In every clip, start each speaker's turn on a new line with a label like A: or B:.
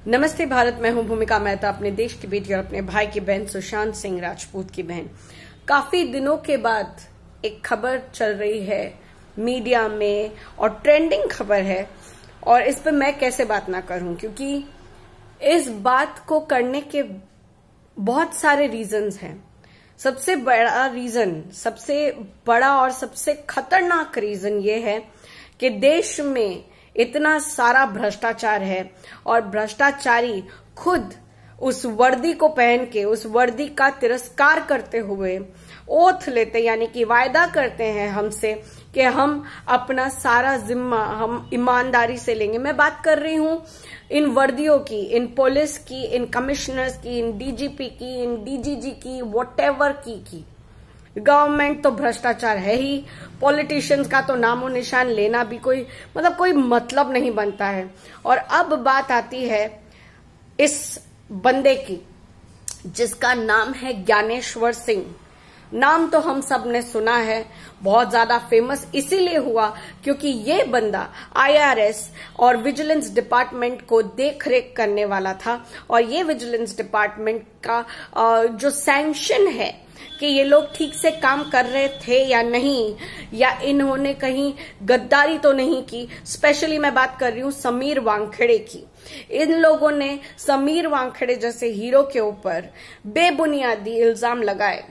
A: नमस्ते भारत, मैं हूं भूमिका मेहता, अपने देश की बेटी और अपने भाई की बहन सुशांत सिंह राजपूत की बहन। काफी दिनों के बाद एक खबर चल रही है मीडिया में और ट्रेंडिंग खबर है, और इस पर मैं कैसे बात ना करूं, क्योंकि इस बात को करने के बहुत सारे रीजंस हैं। सबसे बड़ा और सबसे खतरनाक रीजन ये है कि देश में इतना सारा भ्रष्टाचार है और भ्रष्टाचारी खुद उस वर्दी को पहन के उस वर्दी का तिरस्कार करते हुए ओथ लेते, यानी कि वायदा करते हैं हमसे कि हम अपना सारा जिम्मा हम ईमानदारी से लेंगे। मैं बात कर रही हूं इन वर्दियों की, इन पुलिस की, इन कमिश्नर्स की, इन डीजीपी की, इन डीजीजी की, व्हाटएवर की। गवर्नमेंट तो भ्रष्टाचार है ही, पॉलिटिशियंस का तो नामो निशान लेना भी कोई मतलब नहीं बनता है। और अब बात आती है इस बंदे की जिसका नाम है ज्ञानेश्वर सिंह। नाम तो हम सब ने सुना है, बहुत ज्यादा फेमस इसीलिए हुआ क्योंकि ये बंदा आईआरएस और विजिलेंस डिपार्टमेंट को देख रेख करने वाला था, और ये विजिलेंस डिपार्टमेंट का जो सैंक्शन है कि ये लोग ठीक से काम कर रहे थे या नहीं, या इन्होंने कहीं गद्दारी तो नहीं की। स्पेशली मैं बात कर रही हूं समीर वानखेड़े की। इन लोगों ने समीर वानखेड़े जैसे हीरो के ऊपर बेबुनियादी इल्जाम लगाए।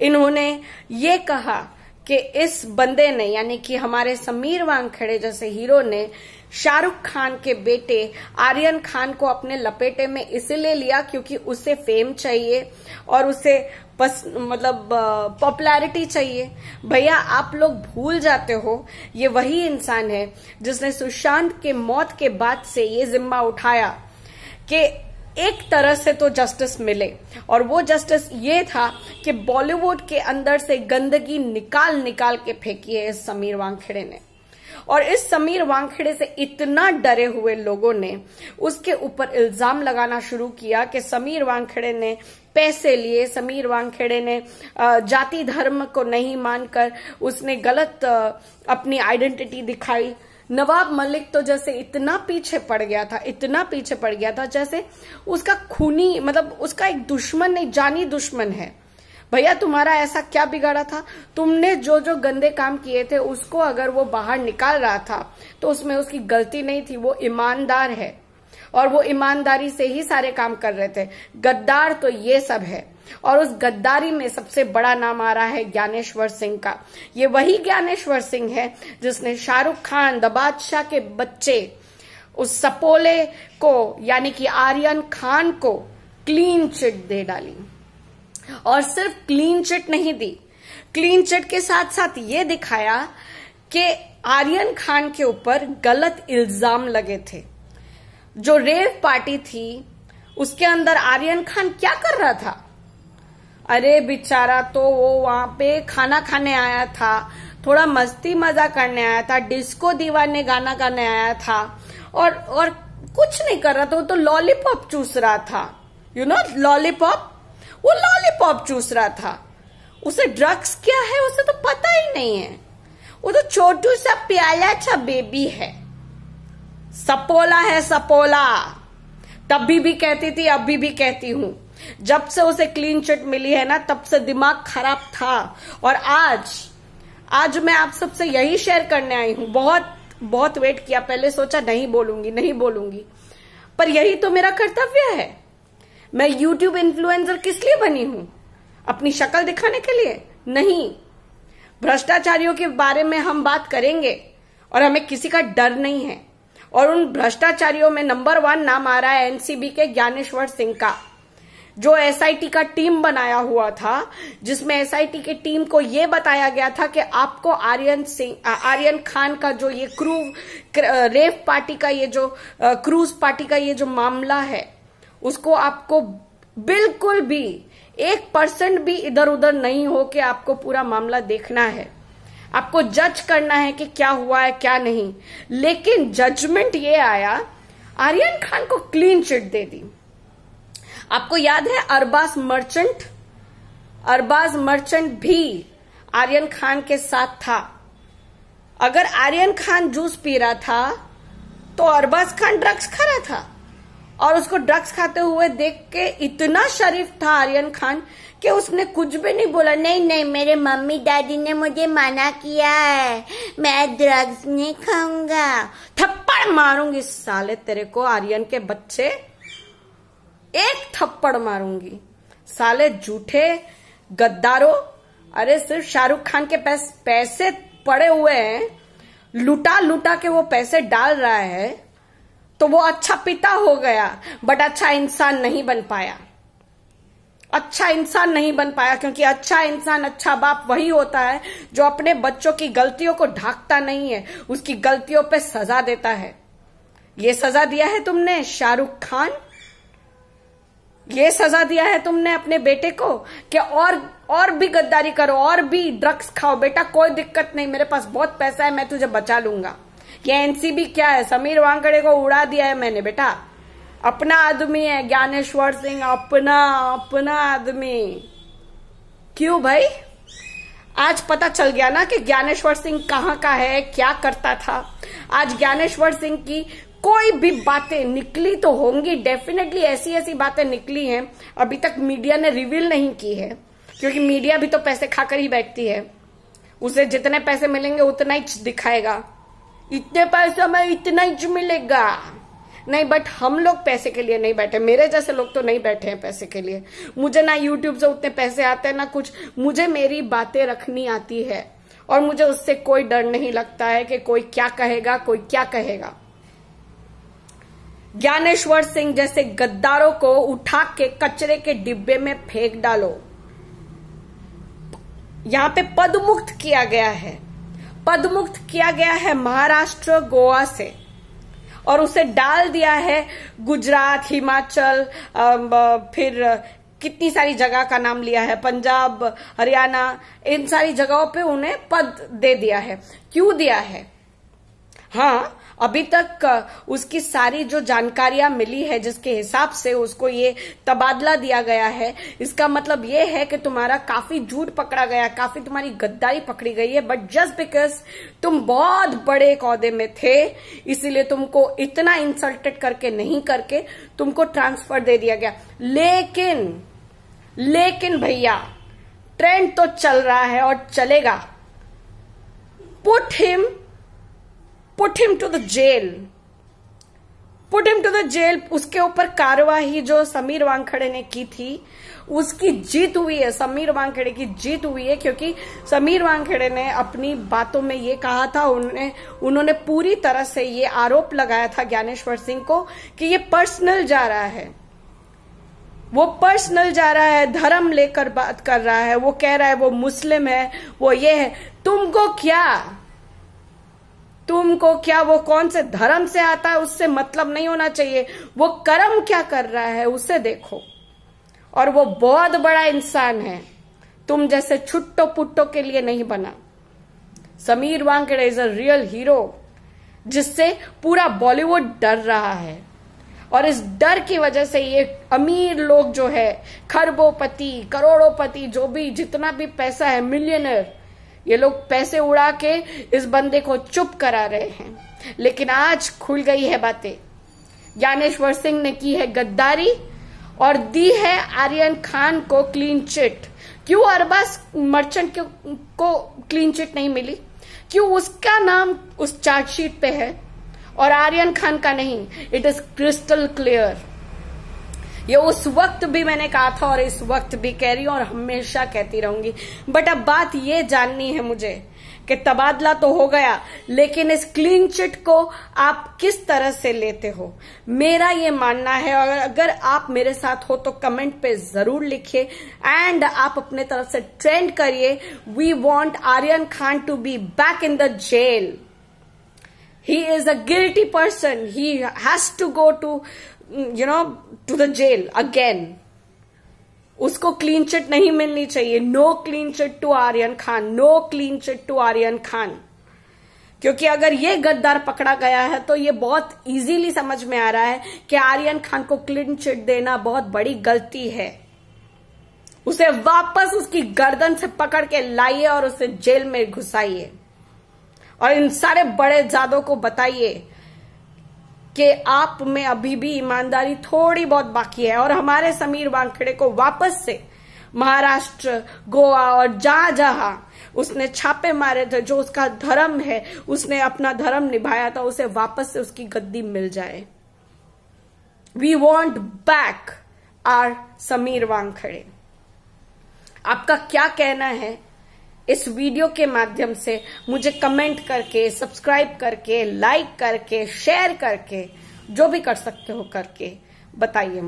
A: इन्होंने ये कहा कि इस बंदे ने, यानी कि हमारे समीर वानखेड़े जैसे हीरो ने शाहरुख खान के बेटे आर्यन खान को अपने लपेटे में इसलिए लिया क्योंकि उसे फेम चाहिए और उसे पॉपुलैरिटी चाहिए। भैया, आप लोग भूल जाते हो ये वही इंसान है जिसने सुशांत के मौत के बाद से ये जिम्मा उठाया कि एक तरह से तो जस्टिस मिले, और वो जस्टिस ये था कि बॉलीवुड के अंदर से गंदगी निकाल के फेंकी है इस समीर वानखेड़े ने। और इस समीर वानखेड़े से इतना डरे हुए लोगों ने उसके ऊपर इल्जाम लगाना शुरू किया कि समीर वानखेड़े ने पैसे लिए, समीर वानखेड़े ने जाति धर्म को नहीं मानकर उसने गलत अपनी आइडेंटिटी दिखाई। नवाब मलिक तो जैसे इतना पीछे पड़ गया था जैसे उसका खूनी, उसका एक दुश्मन नहीं, जानी दुश्मन है। भैया, तुम्हारा ऐसा क्या बिगाड़ा था? तुमने जो गंदे काम किए थे उसको अगर वो बाहर निकाल रहा था तो उसमें उसकी गलती नहीं थी। वो ईमानदार है और वो ईमानदारी से ही सारे काम कर रहे थे। गद्दार तो ये सब है, और उस गद्दारी में सबसे बड़ा नाम आ रहा है ज्ञानेश्वर सिंह का। ये वही ज्ञानेश्वर सिंह है जिसने शाहरुख खान द बादशाह के बच्चे उस सपोले को, यानी कि आर्यन खान को क्लीन चिट दे डाली। और सिर्फ क्लीन चिट नहीं दी, क्लीन चिट के साथ साथ ये दिखाया कि आर्यन खान के ऊपर गलत इल्जाम लगे थे। जो रेव पार्टी थी उसके अंदर आर्यन खान क्या कर रहा था? अरे बेचारा, तो वो वहां पे खाना खाने आया था, थोड़ा मस्ती मजा करने आया था, डिस्को दीवाने गाना गाने आया था, और कुछ नहीं कर रहा था। वो तो लॉलीपॉप चूस रहा था, लॉलीपॉप, वो लॉलीपॉप चूस रहा था। उसे ड्रग्स क्या है उसे तो पता ही नहीं है। वो तो छोटू सा प्याला सा बेबी है, सपोला है, सपोला। तभी भी कहती थी, अभी भी कहती हूं, जब से उसे क्लीन चिट मिली है ना, तब से दिमाग खराब था। और आज मैं आप सबसे यही शेयर करने आई हूं। बहुत वेट किया, पहले सोचा नहीं बोलूंगी, पर यही तो मेरा कर्तव्य है। मैं यूट्यूब इन्फ्लुएंसर किस लिए बनी हूं? अपनी शक्ल दिखाने के लिए नहीं। भ्रष्टाचारियों के बारे में हम बात करेंगे और हमें किसी का डर नहीं है। और उन भ्रष्टाचारियों में नंबर 1 नाम आ रहा है एनसीबी के ज्ञानेश्वर सिंह का, जो एसआईटी का टीम बनाया हुआ था, जिसमें एसआईटी की टीम को यह बताया गया था कि आपको आर्यन खान का जो ये रेव पार्टी का ये जो क्रूज पार्टी का ये जो मामला है, उसको आपको बिल्कुल भी 1% भी इधर उधर नहीं हो के आपको पूरा मामला देखना है। आपको जज करना है कि क्या हुआ है क्या नहीं। लेकिन जजमेंट ये आया, आर्यन खान को क्लीन चिट दे दी। आपको याद है अरबाज मर्चेंट भी आर्यन खान के साथ था। अगर आर्यन खान जूस पी रहा था तो अरबाज खान ड्रग्स खा रहा था। और उसको ड्रग्स खाते हुए देख के इतना शरीफ था आर्यन खान कि उसने कुछ भी नहीं बोला। नहीं नहीं, मेरे मम्मी डैडी ने मुझे मना किया है, मैं ड्रग्स नहीं खाऊंगा। थप्पड़ मारूंगी साले तेरे को, आर्यन के बच्चे, एक थप्पड़ मारूंगी साले झूठे गद्दारों। अरे सिर्फ शाहरुख खान के पैसे पड़े हुए हैं, लुटा लुटा के वो पैसे डाल रहा है, तो वो अच्छा पिता हो गया बट अच्छा इंसान नहीं बन पाया। अच्छा इंसान नहीं बन पाया क्योंकि अच्छा इंसान, अच्छा बाप वही होता है जो अपने बच्चों की गलतियों को ढांकता नहीं है, उसकी गलतियों पे सजा देता है। ये सजा दिया है तुमने शाहरुख खान, ये सजा दिया है तुमने अपने बेटे को कि और भी गद्दारी करो, और भी ड्रग्स खाओ। बेटा कोई दिक्कत नहीं, मेरे पास बहुत पैसा है, मैं तुझे बचा लूंगा। ये एनसीबी क्या है, समीर वांकड़े को उड़ा दिया है मैंने। बेटा अपना आदमी है ज्ञानेश्वर सिंह, अपना आदमी। क्यों भाई? आज पता चल गया ना कि ज्ञानेश्वर सिंह कहाँ का है, क्या करता था। आज ज्ञानेश्वर सिंह की कोई भी बातें निकली तो होंगी, डेफिनेटली ऐसी ऐसी बातें निकली हैं, अभी तक मीडिया ने रिवील नहीं की है, क्योंकि मीडिया भी तो पैसे खाकर ही बैठती है। उसे जितने पैसे मिलेंगे उतना ही दिखाएगा, इतने पैसे में इतना ही मिलेगा। नहीं, बट हम लोग पैसे के लिए नहीं बैठे, मेरे जैसे लोग तो नहीं बैठे हैं पैसे के लिए। मुझे ना यूट्यूब से उतने पैसे आते हैं ना कुछ, मुझे मेरी बातें रखनी आती है और मुझे उससे कोई डर नहीं लगता है कि कोई क्या कहेगा, कोई क्या कहेगा। ज्ञानेश्वर सिंह जैसे गद्दारों को उठा के कचरे के डिब्बे में फेंक डालो। यहां पे पदमुक्त किया गया है, पदमुक्त किया गया है महाराष्ट्र गोवा से, और उसे डाल दिया है गुजरात, हिमाचल, फिर कितनी सारी जगह का नाम लिया है, पंजाब, हरियाणा, इन सारी जगहों पे उन्हें पद दे दिया है। क्यों दिया है? हाँ, अभी तक उसकी सारी जो जानकारियां मिली है जिसके हिसाब से उसको ये तबादला दिया गया है, इसका मतलब ये है कि तुम्हारा काफी झूठ पकड़ा गया, काफी तुम्हारी गद्दारी पकड़ी गई है, बट जस्ट बिकॉज तुम बहुत बड़े ओहदे में थे इसीलिए तुमको इतना इंसल्टेड करके नहीं करके तुमको ट्रांसफर दे दिया गया। लेकिन भैया ट्रेंड तो चल रहा है और चलेगा। Put him to the jail. उसके ऊपर कार्यवाही जो समीर वानखेड़े ने की थी उसकी जीत हुई है, समीर वानखेड़े की जीत हुई है, क्योंकि समीर वानखेड़े ने अपनी बातों में ये कहा था, उन्होंने पूरी तरह से ये आरोप लगाया था ज्ञानेश्वर सिंह को कि ये पर्सनल जा रहा है, वो पर्सनल जा रहा है, धर्म लेकर बात कर रहा है, वो कह रहा है वो मुस्लिम है, वो ये है। तुमको क्या वो कौन से धर्म से आता है उससे मतलब नहीं होना चाहिए, वो कर्म क्या कर रहा है उसे देखो। और वो बहुत बड़ा इंसान है, तुम जैसे छुट्टो पुट्टो के लिए नहीं बना। Sameer Wankhede is a real hero जिससे पूरा बॉलीवुड डर रहा है, और इस डर की वजह से ये अमीर लोग जो है, खरबोपति, करोड़ोंपति, जो भी जितना भी पैसा है, मिलियनर, ये लोग पैसे उड़ा के इस बंदे को चुप करा रहे हैं। लेकिन आज खुल गई है बातें, ज्ञानेश्वर सिंह ने की है गद्दारी और दी है आर्यन खान को क्लीन चिट। क्यों अरबाज मर्चेंट को क्लीन चिट नहीं मिली? क्यों उसका नाम उस चार्जशीट पे है और आर्यन खान का नहीं? It is crystal clear. ये उस वक्त भी मैंने कहा था और इस वक्त भी कह रही हूं और हमेशा कहती रहूंगी। बट अब बात ये जाननी है मुझे कि तबादला तो हो गया, लेकिन इस क्लीन चिट को आप किस तरह से लेते हो? मेरा ये मानना है, और अगर आप मेरे साथ हो तो कमेंट पे जरूर लिखिए एंड आप अपने तरफ से ट्रेंड करिए, we want Aryan Khan to be back in the jail. He is a guilty person. He has to go to the jail again. उसको क्लीन चिट नहीं मिलनी चाहिए। No clean chit to Aryan Khan, no clean chit to Aryan Khan. क्योंकि अगर ये गद्दार पकड़ा गया है तो ये बहुत इजीली समझ में आ रहा है कि आर्यन खान को क्लीन चिट देना बहुत बड़ी गलती है। उसे वापस उसकी गर्दन से पकड़ के लाइए और उसे जेल में घुसाइए और इन सारे बड़े जादों को बताइए कि आप में अभी भी ईमानदारी थोड़ी बहुत बाकी है और हमारे समीर वानखेड़े को वापस से महाराष्ट्र, गोवा और जहां जहां उसने छापे मारे थे, जो उसका धर्म है, उसने अपना धर्म निभाया था, उसे वापस से उसकी गद्दी मिल जाए। We want back our Sameer Wankhede. आपका क्या कहना है इस वीडियो के माध्यम से मुझे कमेंट करके, सब्सक्राइब करके, लाइक करके, शेयर करके, जो भी कर सकते हो करके बताइए।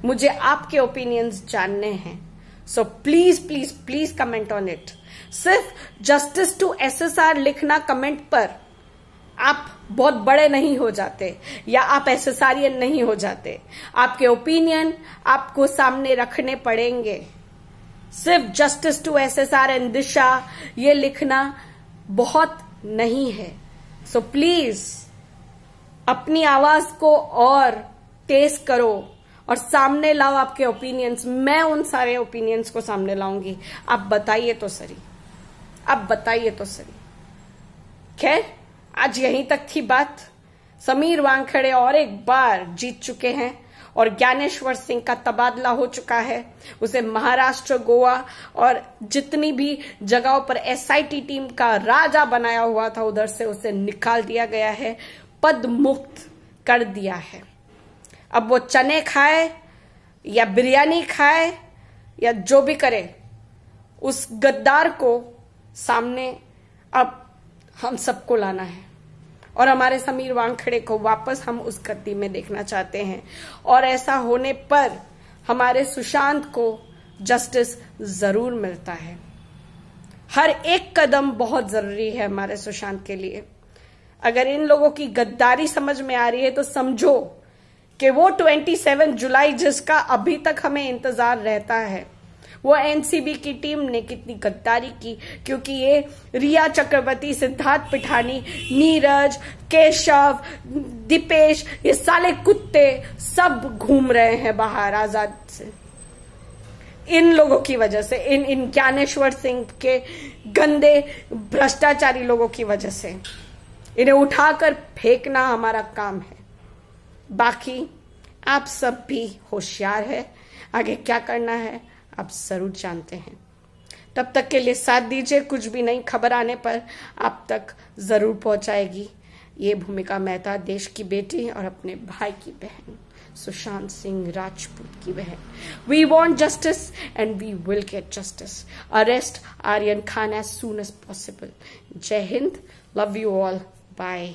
A: मुझे आपके ओपिनियंस जानने हैं। So please please please comment on it. सिर्फ जस्टिस टू एसएसआर लिखना कमेंट पर आप बहुत बड़े नहीं हो जाते या आप एसएसआरियन नहीं हो जाते। आपके ओपिनियन आपको सामने रखने पड़ेंगे। सिर्फ जस्टिस टू एसएसआर एंड दिशा ये लिखना बहुत नहीं है। सो प्लीज अपनी आवाज को और तेज करो और सामने लाओ आपके ओपिनियंस। मैं उन सारे ओपिनियंस को सामने लाऊंगी। आप बताइए तो सही, आप बताइए तो सही। खैर, आज यहीं तक थी बात। समीर वानखेड़े और एक बार जीत चुके हैं और ज्ञानेश्वर सिंह का तबादला हो चुका है। उसे महाराष्ट्र, गोवा और जितनी भी जगहों पर एसआईटी टीम का राजा बनाया हुआ था, उधर से उसे निकाल दिया गया है, पद मुक्त कर दिया है। अब वो चने खाए या बिरयानी खाए या जो भी करे, उस गद्दार को सामने अब हम सबको लाना है और हमारे समीर वानखेड़े को वापस हम उस गद्दी में देखना चाहते हैं। और ऐसा होने पर हमारे सुशांत को जस्टिस जरूर मिलता है। हर एक कदम बहुत जरूरी है हमारे सुशांत के लिए। अगर इन लोगों की गद्दारी समझ में आ रही है तो समझो कि वो 27 जुलाई जिसका अभी तक हमें इंतजार रहता है, वो एनसीबी की टीम ने कितनी गद्दारी की। क्योंकि ये रिया चक्रवर्ती, सिद्धार्थ पिठानी, नीरज, केशव, दीपेश, ये साले कुत्ते सब घूम रहे हैं बाहर आजाद से। इन लोगों की वजह से, इन ज्ञानेश्वर सिंह के गंदे भ्रष्टाचारी लोगों की वजह से इन्हें उठाकर फेंकना हमारा काम है। बाकी आप सब भी होशियार है, आगे क्या करना है आप जरूर जानते हैं। तब तक के लिए साथ दीजिए। कुछ भी नई खबर आने पर आप तक जरूर पहुंचाएगी ये भूमिका मेहता, देश की बेटी और अपने भाई की बहन, सुशांत सिंह राजपूत की बहन। We want justice and we will get justice. Arrest Aryan Khan as soon as possible. Jai Hind, love you all, bye.